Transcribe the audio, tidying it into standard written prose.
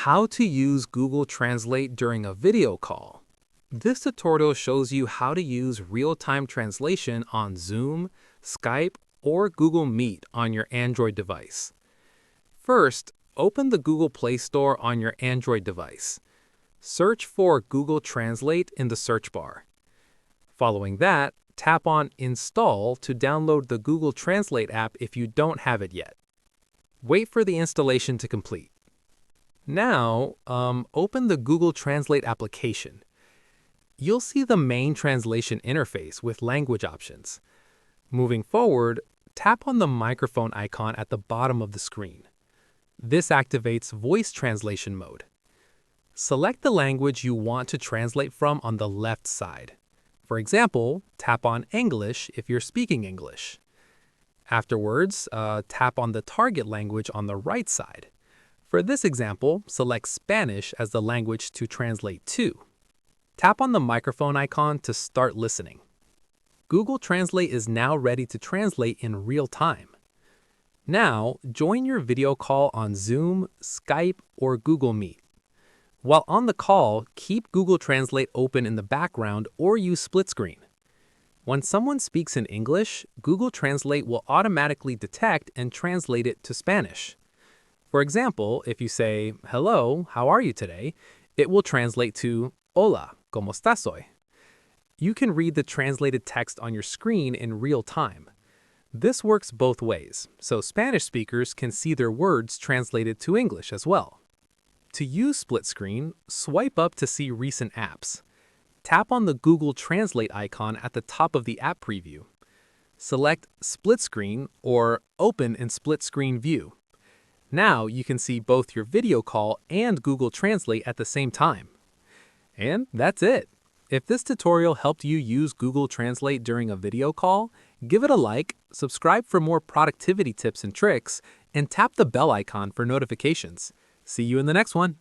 How to use Google Translate during a video call. This tutorial shows you how to use real-time translation on Zoom, Skype, or Google Meet on your Android device. First, open the Google Play Store on your Android device. Search for Google Translate in the search bar. Following that, tap on Install to download the Google Translate app if you don't have it yet. Wait for the installation to complete. Now, open the Google Translate application. You'll see the main translation interface with language options. Moving forward, tap on the microphone icon at the bottom of the screen. This activates voice translation mode. Select the language you want to translate from on the left side. For example, tap on English if you're speaking English. Afterwards, tap on the target language on the right side. For this example, select Spanish as the language to translate to. Tap on the microphone icon to start listening. Google Translate is now ready to translate in real time. Now, join your video call on Zoom, Skype, or Google Meet. While on the call, keep Google Translate open in the background or use split screen. When someone speaks in English, Google Translate will automatically detect and translate it to Spanish. For example, if you say, "Hello, how are you today?" it will translate to "Hola, ¿cómo estás hoy?" You can read the translated text on your screen in real time. This works both ways, so Spanish speakers can see their words translated to English as well. To use split screen, swipe up to see recent apps. Tap on the Google Translate icon at the top of the app preview. Select Split Screen or Open in Split Screen View. Now you can see both your video call and Google Translate at the same time. And that's it. If this tutorial helped you use Google Translate during a video call, give it a like, subscribe for more productivity tips and tricks, and tap the bell icon for notifications. See you in the next one.